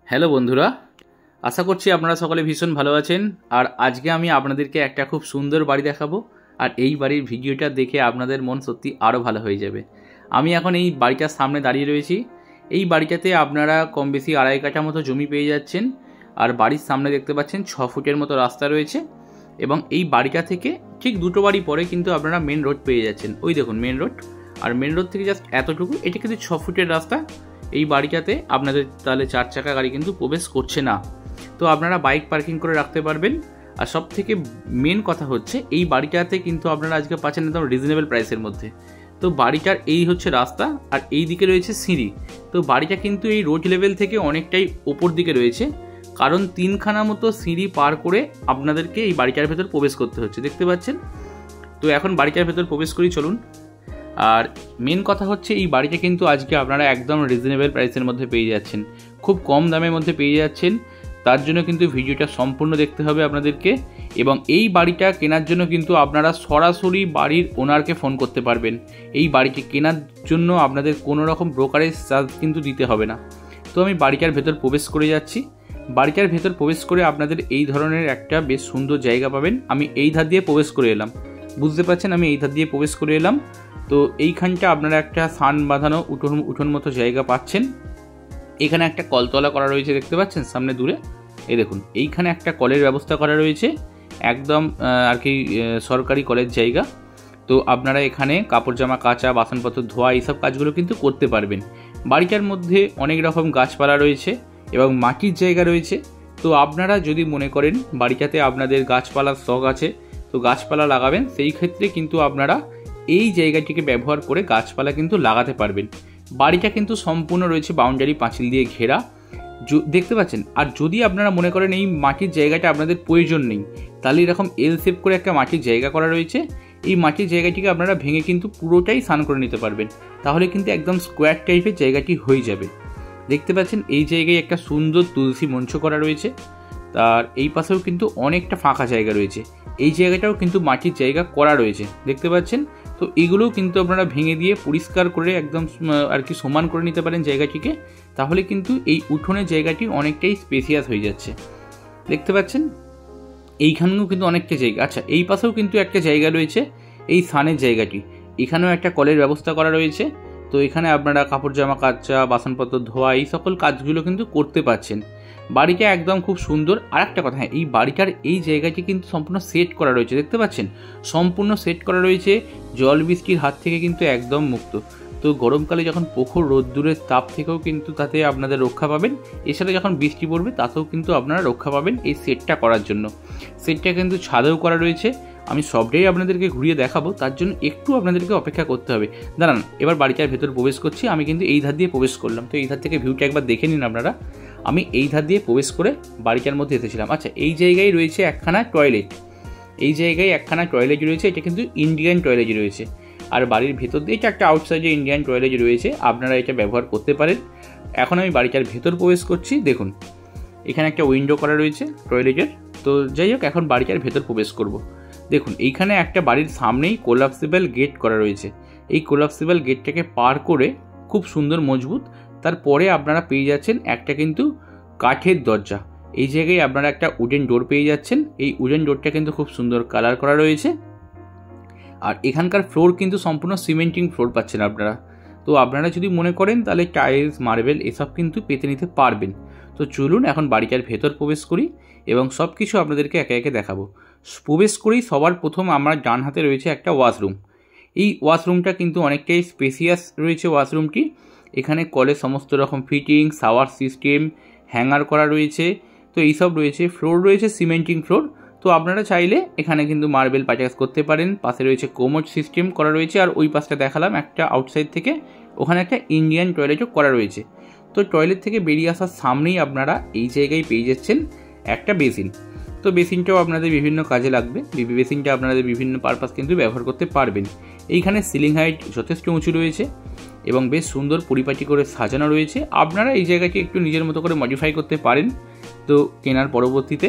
Hello বন্ধুরা, আশা করছি আপনারা সকলে ভীষণ ভালো আছেন। আর আজকে আমি আপনাদেরকে একটা খুব সুন্দর বাড়ি দেখাবো, আর এই বাড়ির ভিডিওটা দেখে আপনাদের মন সত্যি আরও ভালো হয়ে যাবে। আমি এখন এই বাড়িটার সামনে দাঁড়িয়ে রয়েছি। এই বাড়িটাতে আপনারা কম বেশি 2.5 কাঠা মতো জমি পেয়ে যাচ্ছেন, আর বাড়ির সামনে দেখতে পাচ্ছেন 6 ফুটের মতো রাস্তা রয়েছে। এবং এই বাড়িটা থেকে ঠিক দুটো বাড়ি পরে কিন্তু আপনারা মেন রোড পেয়ে যাচ্ছেন। ওই দেখুন মেন রোড, আর মেন রোড থেকে জাস্ট এতটুকু, এটা কিন্তু 6 ফুটের রাস্তা। এই বাড়িটাতে আপনাদের তাহলে 4 চাকা গাড়ি কিন্তু প্রবেশ করছে না, তো আপনারা বাইক পার্কিং করে রাখতে পারবেন। আর সব থেকে মেন কথা হচ্ছে এই বাড়িটাতে কিন্তু আপনারা আজকে পাচ্ছেন একদম রিজনেবল প্রাইসের মধ্যে। তো বাড়িটার এই হচ্ছে রাস্তা, আর এই দিকে রয়েছে সিঁড়ি। তো বাড়িটা কিন্তু এই রোড লেভেল থেকে অনেকটাই ওপর দিকে রয়েছে, কারণ 3খানা মতো সিঁড়ি পার করে আপনাদেরকে এই বাড়িটার ভেতর প্রবেশ করতে হচ্ছে, দেখতে পাচ্ছেন। তো এখন বাড়িটার ভেতর প্রবেশ করি, চলুন। আর মেন কথা হচ্ছে এই বাড়িটা কিন্তু আজকে আপনারা একদম রিজনেবল প্রাইসের মধ্যে পেয়ে যাচ্ছেন, খুব কম দামের মধ্যে পেয়ে যাচ্ছেন। তার জন্য কিন্তু ভিডিওটা সম্পূর্ণ দেখতে হবে আপনাদেরকে। এবং এই বাড়িটা কেনার জন্য কিন্তু আপনারা সরাসরি বাড়ির ওনারকে ফোন করতে পারবেন। এই বাড়িটি কেনার জন্য আপনাদের কোনো রকম ব্রোকারেজ চার্জ কিন্তু দিতে হবে না। তো আমি বাড়িটার ভেতর প্রবেশ করে যাচ্ছি। বাড়িটার ভেতর প্রবেশ করে আপনাদের এই ধরনের একটা বেশ সুন্দর জায়গা পাবেন। আমি এই ধার দিয়ে প্রবেশ করে এলাম, বুঝতে পারছেন, আমি এই ধার দিয়ে প্রবেশ করে এলাম। তো এইখানটা আপনারা একটা সান বাঁধানো উঠোন মতো জায়গা পাচ্ছেন। এখানে একটা কলতলা করা রয়েছে, দেখতে পাচ্ছেন সামনে দূরে। এই দেখুন, এইখানে একটা কলের ব্যবস্থা করা রয়েছে, একদম আর কি সরকারি কলের জায়গা। তো আপনারা এখানে কাপড় জামা কাচা, বাসনপত্র ধোয়া, এইসব কাজগুলো কিন্তু করতে পারবেন। বাড়িটার মধ্যে অনেক রকম গাছপালা রয়েছে এবং মাটির জায়গা রয়েছে। তো আপনারা যদি মনে করেন বাড়িটাতে আপনাদের গাছপালার শখ আছে, তো গাছপালা লাগাবেন, সেই ক্ষেত্রে কিন্তু আপনারা এই জায়গাটিকে ব্যবহার করে গাছপালা কিন্তু লাগাতে পারবেন। বাড়িটা কিন্তু সম্পূর্ণ রয়েছে বাউন্ডারি পাঁচিল দিয়ে ঘেরা, দেখতে পাচ্ছেন। আর যদি আপনারা মনে করেন এই মাটির জায়গাটা আপনাদের প্রয়োজন নেই, তাহলে এরকম এল শেপ করে একটা মাটির জায়গা করা রয়েছে। এই মাটির জায়গাটিকে আপনারা ভেঙে কিন্তু পুরোটাই স্নান করে নিতে পারবেন, তাহলে কিন্তু একদম স্কোয়ার টাইপের জায়গাটি হয়ে যাবে। দেখতে পাচ্ছেন এই জায়গায় একটা সুন্দর তুলসী মঞ্চ করা রয়েছে, আর এই পাশেও কিন্তু অনেকটা ফাঁকা জায়গা রয়েছে। এই জায়গাটাও কিন্তু মাটির জায়গা করা রয়েছে, দেখতে পাচ্ছেন। তো এগুলোও কিন্তু আপনারা ভেঙে দিয়ে পরিষ্কার করে একদম আর কি সমান করে নিতে পারেন জায়গাটিকে, তাহলে কিন্তু এই উঠোনের জায়গাটি অনেকটাই স্পেসিয়াস হয়ে যাচ্ছে, দেখতে পাচ্ছেন। এইখানেও কিন্তু অনেকটা জায়গা। আচ্ছা, এই পাশেও কিন্তু একটা জায়গা রয়েছে, এই স্নানের জায়গাটি, এখানেও একটা কলের ব্যবস্থা করা রয়েছে। তো এখানে আপনারা কাপড় জামা কাচা, বাসনপত্র ধোয়া, এই সকল কাজগুলো কিন্তু করতে পারছেন। বাড়িটা একদম খুব সুন্দর। আর একটা কথা, হ্যাঁ, এই বাড়িটার এই জায়গাটি কিন্তু সম্পূর্ণ সেট করা রয়েছে, দেখতে পাচ্ছেন, সম্পূর্ণ সেট করা রয়েছে। জল বৃষ্টির হাত থেকে কিন্তু একদম মুক্ত। তো গরমকালে যখন প্রখর রোদ্দুরের তাপ থেকেও কিন্তু তাতে আপনাদের রক্ষা পাবেন। এছাড়া যখন বৃষ্টি পড়বে তাতেও কিন্তু আপনারা রক্ষা পাবেন এই সেটটা করার জন্য। সেটটা কিন্তু ছাদেও করা রয়েছে। আমি সবটাই আপনাদেরকে ঘুরিয়ে দেখাবো, তার জন্য একটু আপনাদেরকে অপেক্ষা করতে হবে। দাঁড়ান, এবার বাড়িটার ভেতর প্রবেশ করছি। আমি কিন্তু এই ধার দিয়ে প্রবেশ করলাম, তো এই ধার থেকে ভিউটা একবার দেখে নিন আপনারা। আমি এই ধার দিয়ে প্রবেশ করে বাড়িটার মধ্যে এসেছিলাম। আচ্ছা, এই জায়গায় রয়েছে একখানা টয়লেট, এই জায়গায় একখানা টয়লেট রয়েছে। এটা কিন্তু ইন্ডিয়ান টয়লেট রয়েছে। আর বাড়ির ভেতর দিয়ে এটা একটা আউটসাইডে ইন্ডিয়ান টয়লেট রয়েছে, আপনারা এটা ব্যবহার করতে পারেন। এখন আমি বাড়িটার ভেতর প্রবেশ করছি। দেখুন, এখানে একটা উইন্ডো করা রয়েছে টয়লেটের। তো যাই হোক, এখন বাড়িটার ভেতর প্রবেশ করব। দেখুন, এইখানে একটা বাড়ির সামনেই কোলাপসিবল গেট করা রয়েছে। এই কোলাপসিবল গেটটাকে পার করে খুব সুন্দর মজবুত, তারপরে আপনারা পেয়ে যাচ্ছেন একটা কিন্তু কাঠের দরজা। এই জায়গায় আপনারা একটা উডেন ডোর পেয়ে যাচ্ছেন। এই উডেন ডোরটা কিন্তু খুব সুন্দর কালার করা রয়েছে। আর এখানকার ফ্লোর কিন্তু সম্পূর্ণ সিমেন্টিং ফ্লোর পাচ্ছেন আপনারা। তো আপনারা যদি মনে করেন তাহলে টাইলস, মার্বেল এসব কিন্তু পেতে নিতে পারবেন। তো চলুন এখন বাড়িটার ভেতর প্রবেশ করি এবং সব কিছু আপনাদেরকে একে একে দেখাবো। প্রবেশ করেই সবার প্রথম আমার ডান হাতে রয়েছে একটা ওয়াশরুম। এই ওয়াশরুমটা কিন্তু অনেকটাই স্পেসিয়াস রয়েছে ওয়াশরুমটি। এখানে কলের সমস্ত রকম ফিটিং, শাওয়ার সিস্টেম, হ্যাঙ্গার করা রয়েছে। তো এইসব রয়েছে। ফ্লোর রয়েছে সিমেন্টিং ফ্লোর। তো আপনারা চাইলে এখানে কিন্তু মার্বেল পারচেস করতে পারেন। পাশে রয়েছে কোমোড সিস্টেম করা রয়েছে। আর ওই পাশটা দেখালাম একটা আউটসাইড থেকে, ওখানে একটা ইন্ডিয়ান টয়লেটও করা রয়েছে। তো টয়লেট থেকে বেরিয়ে আসার সামনেই আপনারা এই জায়গায় পেয়ে যাচ্ছেন একটা বেসিন। তো বেসিনটাও আপনাদের বিভিন্ন কাজে লাগবে। বেসিনটা আপনাদের বিভিন্ন পারপাস কিন্তু ব্যবহার করতে পারবেন। এইখানে সিলিং হাইট যথেষ্ট উঁচু রয়েছে এবং বেশ সুন্দর পরিপাটি করে সাজানো রয়েছে। আপনারা এই জায়গাটি একটু নিজের মতো করে মডিফাই করতে পারেন তো কেনার পরবর্তীতে।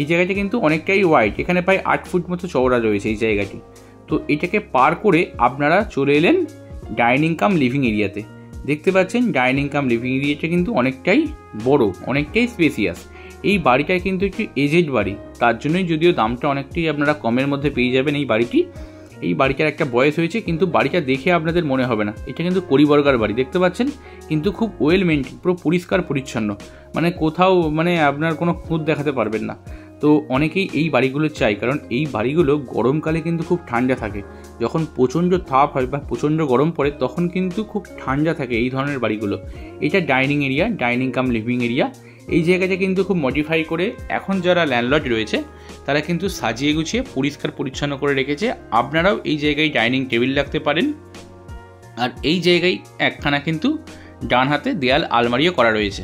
এই জায়গাটি কিন্তু অনেকটাই ওয়াইড, এখানে প্রায় 8 ফুট মতো চওড়া রয়েছে এই জায়গাটি। তো এটাকে পার করে আপনারা চলে এলেন ডাইনিং কাম লিভিং এরিয়াতে। দেখতে পাচ্ছেন ডাইনিং কাম লিভিং এরিয়াটা কিন্তু অনেকটাই বড়, অনেকটাই স্পেসিয়াস। এই বাড়িটা কিন্তু একটু এজেড বাড়ি, তার জন্যই যদিও দামটা অনেকটাই আপনারা কমের মধ্যে পেয়ে যাবেন এই বাড়িটি। এই বাড়িটার একটা বয়স হয়েছে, কিন্তু বাড়িটা দেখে আপনাদের মনে হবে না এটা কিন্তু কোড়িবর্গার বাড়ি। দেখতে পাচ্ছেন কিন্তু খুব ওয়েল মেনটেন, পুরো পরিষ্কার পরিচ্ছন্ন, মানে কোথাও মানে আপনার কোনো খুঁত দেখাতে পারবেন না। তো অনেকেই এই বাড়িগুলো চাই, কারণ এই বাড়িগুলো গরমকালে কিন্তু খুব ঠান্ডা থাকে। যখন প্রচণ্ড তাপ হয় বা প্রচণ্ড গরম পড়ে তখন কিন্তু খুব ঠান্ডা থাকে এই ধরনের বাড়িগুলো। এটা ডাইনিং এরিয়া, ডাইনিং কাম লিভিং এরিয়া। এই জায়গাটা কিন্তু খুব মডিফাই করে এখন যারা ল্যান্ডলর্ড রয়েছে তারা কিন্তু সাজিয়ে গুছিয়ে পরিষ্কার পরিচ্ছন্ন করে রেখেছে। আপনারাও এই জায়গায় ডাইনিং টেবিল রাখতে পারেন। আর এই জায়গায় একখানা কিন্তু ডান হাতে দেয়াল আলমারিও করা রয়েছে।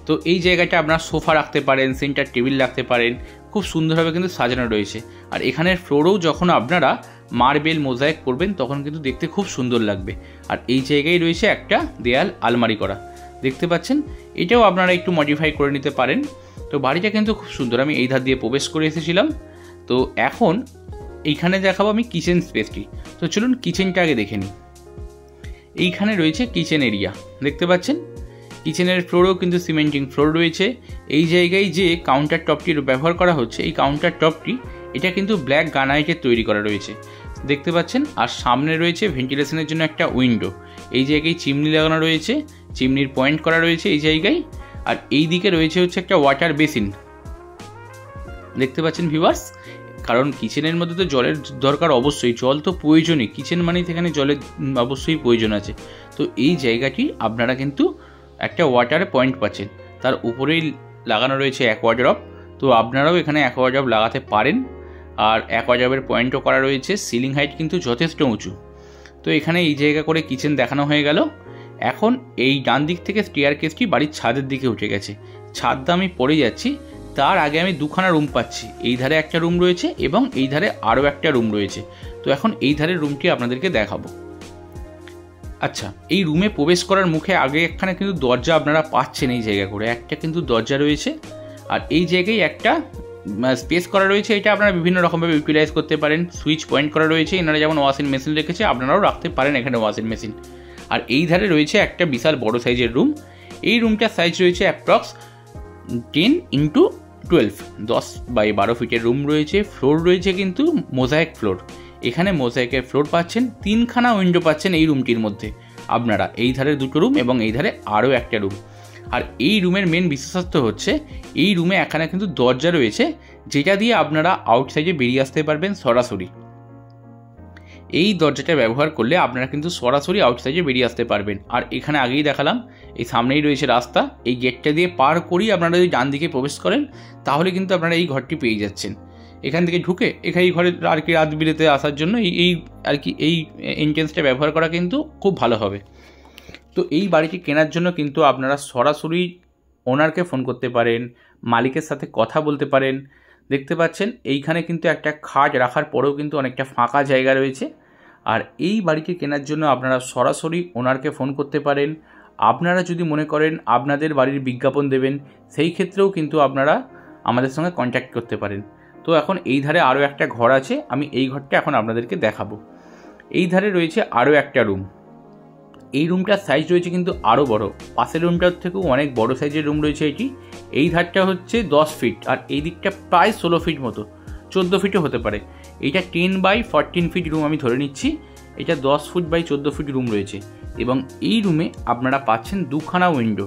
তো এই জায়গাটা আপনারা সোফা রাখতে পারেন, সেন্টার টেবিল রাখতে পারেন, খুব সুন্দরভাবে কিন্তু সাজানো রয়েছে। আর এখানের ফ্লোরেও যখন আপনারা মার্বেল মোজাইক করবেন তখন কিন্তু দেখতে খুব সুন্দর লাগবে। আর এই জায়গায় রয়েছে একটা দেয়াল আলমারি করা, দেখতে পাচ্ছেন। এটাও আপনারা একটু মডিফাই করে নিতে পারেন। তো বাড়িটা কিন্তু খুব সুন্দর। আমি এই ধার দিয়ে প্রবেশ করে এসেছিলাম। তো এখন এইখানে দেখাবো আমি কিচেন স্পেসটি। তো চলুন কিচেনটা আগে দেখে নিই। এইখানে রয়েছে কিচেন এরিয়া, দেখতে পাচ্ছেন। কিচেনের ফ্লোরেও কিন্তু সিমেন্টিং ফ্লোর রয়েছে। এই জায়গায় যে কাউন্টার টপটির ব্যবহার করা হচ্ছে, এই কাউন্টার টপটি এটা কিন্তু ব্ল্যাক গ্রানাইটের তৈরি করা রয়েছে, দেখতে পাচ্ছেন। আর সামনে রয়েছে ভেন্টিলেশনের জন্য একটা উইন্ডো। এই জায়গায় চিমনি লাগানো রয়েছে, চিমনির পয়েন্ট করা রয়েছে এই জায়গায়। আর এই দিকে রয়েছে হচ্ছে একটা ওয়াটার বেসিন, দেখতে পাচ্ছেন ভিউয়ার্স। কারণ কিচেনের মধ্যে তো জলের দরকার অবশ্যই, জল তো প্রয়োজনই, কিচেন মানেই সেখানে জলের অবশ্যই প্রয়োজন আছে। তো এই জায়গাটি আপনারা কিন্তু একটা ওয়াটার পয়েন্ট পাচ্ছেন, তার উপরেই লাগানো রয়েছে অ্যাকোয়াড্রপ। তো আপনারাও এখানে অ্যাকোয়াড্রপ লাগাতে পারেন। আর অ্যাকোয়াড্রপের পয়েন্টও করা রয়েছে। সিলিং হাইট কিন্তু যথেষ্ট উঁচু। তো এখানে এই জায়গা করে কিচেন দেখানো হয়ে গেল। এখন এই ডান দিক থেকে স্টেয়ারকেসটি বাড়ির ছাদের দিকে উঠে গেছে। ছাদটা আমি পড়ে যাচ্ছি, তার আগে আমি দুখানা রুম পাচ্ছি। এই ধারে একটা রুম রয়েছে এবং এই ধারে আরও একটা রুম রয়েছে। তো এখন এই ধারের রুমটি আপনাদেরকে দেখাবো। আচ্ছা, এই রুমে প্রবেশ করার মুখে আগে একখানে কিন্তু দরজা আপনারা পাচ্ছেন এই জায়গা করে, একটা কিন্তু দরজা রয়েছে। আর এই জায়গায় একটা স্পেস করা রয়েছে, এটা আপনারা বিভিন্ন রকমভাবে ইউটিলাইজ করতে পারেন। সুইচ পয়েন্ট করা রয়েছে, এনারা যেমন ওয়াশিং মেশিন রেখেছে আপনারাও রাখতে পারেন এখানে ওয়াশিং মেশিন। আর এই ধারে রয়েছে একটা বিশাল বড় সাইজের রুম। এই রুমটার সাইজ রয়েছে অ্যাপ্রক্স 10x12, 10x12 ফিটের রুম রয়েছে। ফ্লোর রয়েছে কিন্তু মোজাইক ফ্লোর। এখানে মোজাইকের ফ্লোর পাচ্ছেন, 3খানা উইন্ডো পাচ্ছেন এই রুমটির মধ্যে আপনারা। এই ধারে দুটো রুম এবং এই ধারে আরও একটা রুম। আর এই রুমের মেন বিশেষত্ব হচ্ছে এই রুমে এখানে কিন্তু দরজা রয়েছে, যেটা দিয়ে আপনারা আউটসাইডে বেরিয়ে আসতে পারবেন সরাসরি। এই দরজাটা ব্যবহার করলে আপনারা কিন্তু সরাসরি আউটসাইডে বেরিয়ে আসতে পারবেন। আর এখানে আগেই দেখালাম, এই সামনেই রয়েছে রাস্তা। এই গেটটা দিয়ে পার করেই আপনারা যদি ডান দিকে প্রবেশ করেন তাহলে কিন্তু আপনারা এই ঘরটি পেয়ে যাচ্ছেন। এখান থেকে ঢুকে এখানে এই ঘরে আর কি রাত বিরেতে আসার জন্য এই আর কি এই এন্ট্রেন্সটা ব্যবহার করা কিন্তু খুব ভালো হবে। তো এই বাড়িটি কেনার জন্য কিন্তু আপনারা সরাসরি ওনারকে ফোন করতে পারেন, মালিকের সাথে কথা বলতে পারেন। দেখতে পাচ্ছেন এইখানে কিন্তু একটা খাট রাখার পরেও কিন্তু অনেকটা ফাঁকা জায়গা রয়েছে। আর এই বাড়িটি কেনার জন্য আপনারা সরাসরি ওনারকে ফোন করতে পারেন। আপনারা যদি মনে করেন আপনাদের বাড়ির বিজ্ঞাপন দেবেন, সেই ক্ষেত্রেও কিন্তু আপনারা আমাদের সঙ্গে কন্ট্যাক্ট করতে পারেন। তো এখন এই ধারে আরও একটা ঘর আছে, আমি এই ঘরটা এখন আপনাদেরকে দেখাবো। এই ধারে রয়েছে আরও একটা রুম। এই রুমটার সাইজ রয়েছে কিন্তু আরও বড়, পাশের রুমটার থেকেও অনেক বড় সাইজের রুম রয়েছে এটি। এই ধারটা হচ্ছে 10 ফিট আর এই দিকটা প্রায় 16 ফিট মতো, 14 ফিটও হতে পারে। এইটা 10x14 ফিট রুম আমি ধরে নিচ্ছি। এটা 10 ফুট বাই 14 ফিট রুম রয়েছে। এবং এই রুমে আপনারা পাচ্ছেন দুখানা উইন্ডো,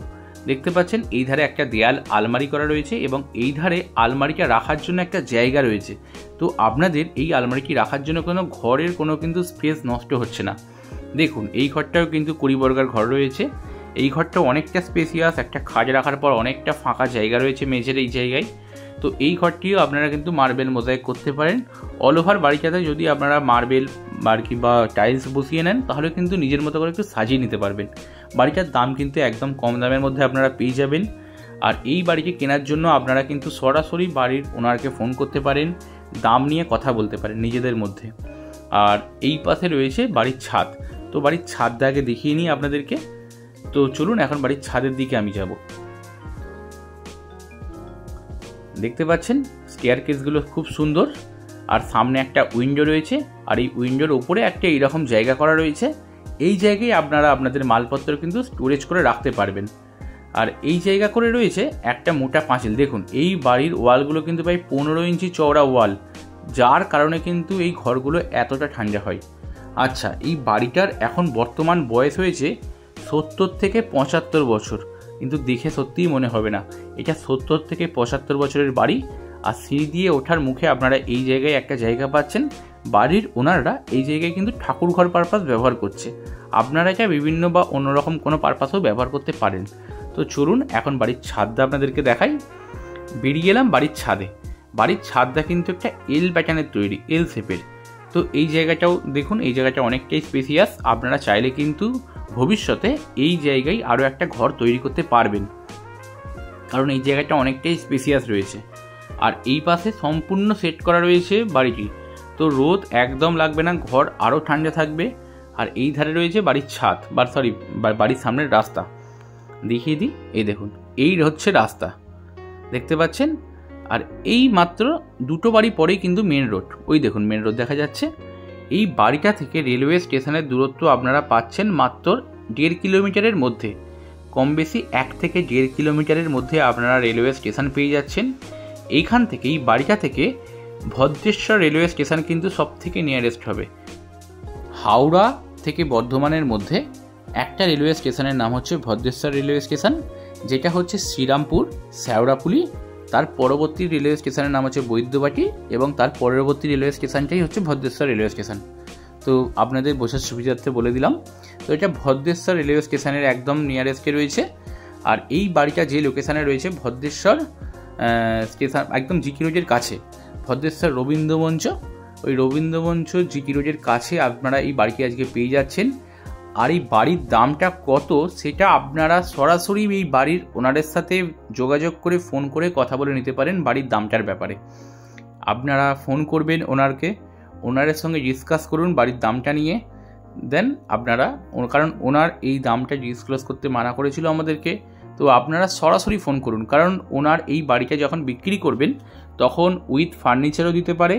দেখতে পাচ্ছেন। এই ধারে একটা দেয়াল আলমারি করা রয়েছে এবং এই ধারে আলমারিটা রাখার জন্য একটা জায়গা রয়েছে। তো আপনাদের এই আলমারিটি রাখার জন্য কোনো ঘরের কোনো কিন্তু স্পেস নষ্ট হচ্ছে না। দেখুন এই ঘরটাও কিন্তু 20 বর্গার ঘর রয়েছে। এই ঘরটাও অনেকটা স্পেসিয়াস, একটা খাট রাখার পর অনেকটা ফাঁকা জায়গা রয়েছে মেঝের এই জায়গায়। তো এই ঘরটিও আপনারা কিন্তু মার্বেল মোজাইক করতে পারেন। অল ওভার বাড়িটাতে যদি আপনারা মার্বেল বা টাইলস বসিয়ে নেন তাহলে কিন্তু নিজের মতো করে একটু সাজিয়ে নিতে পারবেন। বাড়িটার দাম কিন্তু একদম কম দামের মধ্যে আপনারা পেয়ে যাবেন। আর এই বাড়িটি কেনার জন্য আপনারা কিন্তু সরাসরি বাড়ির ওনারকে ফোন করতে পারেন, দাম নিয়ে কথা বলতে পারেন নিজেদের মধ্যে। আর এই পাশে রয়েছে বাড়ির ছাদ। তো বাড়ির ছাদটা আগে দেখিয়ে নিই আপনাদেরকে। তো চলুন এখন বাড়ির ছাদের দিকে আমি যাব। দেখতে পাচ্ছেন স্টেয়ারকেসগুলো খুব সুন্দর। আর সামনে একটা উইন্ডো রয়েছে, আর এই উইন্ডোর উপরে একটা এইরকম জায়গা করা রয়েছে। এই জায়গায় আপনারা আপনাদের মালপত্র কিন্তু স্টোরেজ করে রাখতে পারবেন। আর এই জায়গা করে রয়েছে একটা মোটা পাঁচিল। দেখুন এই বাড়ির ওয়ালগুলো কিন্তু প্রায় 15 ইঞ্চি চওড়া ওয়াল, যার কারণে কিন্তু এই ঘরগুলো এতটা ঠান্ডা হয়। আচ্ছা, এই বাড়িটার এখন বর্তমান বয়স হয়েছে 70 থেকে 75 বছর, কিন্তু দেখে সত্যিই মনে হবে না এটা 70 থেকে 75 বছরের বাড়ি। আর সিঁড়ি দিয়ে ওঠার মুখে আপনারা এই জায়গায় একটা জায়গা পাচ্ছেন। বাড়ির ওনাররা এই জায়গায় কিন্তু ঠাকুর ঘর পারপাস ব্যবহার করছে। আপনারা এটা বিভিন্ন বা অন্যরকম কোনো পারপাসও ব্যবহার করতে পারেন। তো চলুন এখন বাড়ির ছাদটা আপনাদেরকে দেখাই। বেরিয়ে এলাম বাড়ির ছাদে। বাড়ির ছাদটা কিন্তু একটা এল প্যাটার্নের তৈরি, এল শেপের। তো এই জায়গাটাও দেখুন, এই জায়গাটা অনেকটাই স্পেসিয়াস। আপনারা চাইলে কিন্তু ভবিষ্যতে এই জায়গায় আরও একটা ঘর তৈরি করতে পারবেন, কারণ এই জায়গাটা অনেকটাই স্পেসিয়াস রয়েছে। আর এই পাশে সম্পূর্ণ সেট করা রয়েছে বাড়িটি, তো রোদ একদম লাগবে না, ঘর আরও ঠান্ডা থাকবে। আর এই ধারে রয়েছে বাড়ির ছাদ, বাড়ির সামনের রাস্তা দেখিয়ে দিই। এই দেখুন, এই হচ্ছে রাস্তা, দেখতে পাচ্ছেন। আর এই মাত্র দুটো বাড়ি পরেই কিন্তু মেন রোড, ওই দেখুন মেন রোড দেখা যাচ্ছে। এই বাড়িটা থেকে রেলওয়ে স্টেশনের দূরত্ব আপনারা পাচ্ছেন মাত্র 1.5 কিলোমিটারের মধ্যে। কম বেশি 1 থেকে 1.5 কিলোমিটারের মধ্যে আপনারা রেলওয়ে স্টেশন পেয়ে যাচ্ছেন। এইখান থেকে, এই বাড়িটা থেকে ভদ্রেশ্বর রেলওয়ে স্টেশন কিন্তু সব থেকে নিয়ারেস্ট হবে। হাওড়া থেকে বর্ধমানের মধ্যে একটা রেলওয়ে স্টেশনের নাম হচ্ছে ভদ্রেশ্বর রেলওয়ে স্টেশন, যেটা হচ্ছে শ্রীরামপুর, শ্যাওড়াপুলি। তার পরবর্তী রেলওয়ে স্টেশনের নাম হচ্ছে বৈদ্যবাটি, এবং তার পরবর্তী রেলওয়ে স্টেশনটাই হচ্ছে ভদ্রেশ্বর রেলওয়ে স্টেশন। তো আপনাদের বোঝার সুবিধার্থে বলে দিলাম। তো এটা ভদ্রেশ্বর রেলওয়ে স্টেশনের একদম নিয়ারেস্টে রয়েছে। আর এই বাড়িটা যে লোকেশানে রয়েছে ভদ্রেশ্বর স্টেশন একদম জিকি রোডের কাছে, ভদ্রেশ্বর রবীন্দ্রমঞ্চ, ওই রবীন্দ্রমঞ্চ জিকি রোডের কাছে আপনারা এই বাড়িটি আজকে পেয়ে যাচ্ছেন। আর এই বাড়ির দামটা কত সেটা আপনারা সরাসরি এই বাড়ির ওনারের সাথে যোগাযোগ করে ফোন করে কথা বলে নিতে পারেন। বাড়ির দামটার ব্যাপারে আপনারা ফোন করবেন ওনারকে, ওনারের সঙ্গে ডিসকাস করুন বাড়ির দামটা নিয়ে। দেন আপনারা, কারণ ওনার এই দামটা ডিসক্লোজ করতে মানা করেছিল আমাদেরকে, তো আপনারা সরাসরি ফোন করুন। কারণ ওনার এই বাড়িটা যখন বিক্রি করবেন তখন উইথ ফার্নিচারও দিতে পারে,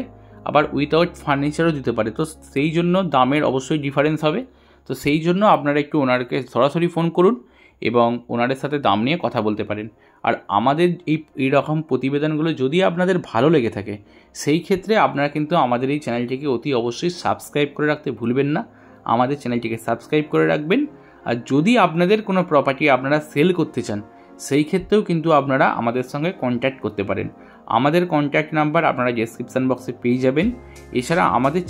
আবার উইথাউট ফার্নিচারও দিতে পারে। তো সেই জন্য দামের অবশ্যই ডিফারেন্স হবে। তো সেই জন্য আপনারা একটু ওনারকে সরাসরি ফোন করুন এবং ওনাদের সাথে দাম নিয়ে কথা বলতে পারেন। আর আমাদের এই রকম প্রতিবেদনগুলো যদি আপনাদের ভালো লেগে থাকে, সেই ক্ষেত্রে আপনারা কিন্তু আমাদের এই চ্যানেলটিকে অতি অবশ্যই সাবস্ক্রাইব করে রাখতে ভুলবেন না। আমাদের চ্যানেলটিকে সাবস্ক্রাইব করে রাখবেন। আর যদি আপনাদের কোনো প্রপার্টি আপনারা সেল করতে চান, সেই ক্ষেত্রেও কিন্তু আপনারা আমাদের সঙ্গে কন্ট্যাক্ট করতে পারেন। আমাদের কন্ট্যাক্ট নাম্বার আপনারা ডেসক্রিপশান বক্সে পেয়ে যাবেন। এছাড়া আমাদের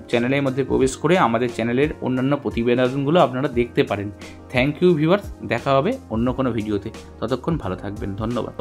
চ্যানেলের মধ্যে প্রবেশ করে আমাদের চ্যানেলের অন্যান্য প্রতিবেদনগুলো আপনারা দেখতে পারেন। থ্যাংক ইউ ভিউয়ার্স, দেখা হবে অন্য কোনো ভিডিওতে। ততক্ষণ ভালো থাকবেন, ধন্যবাদ।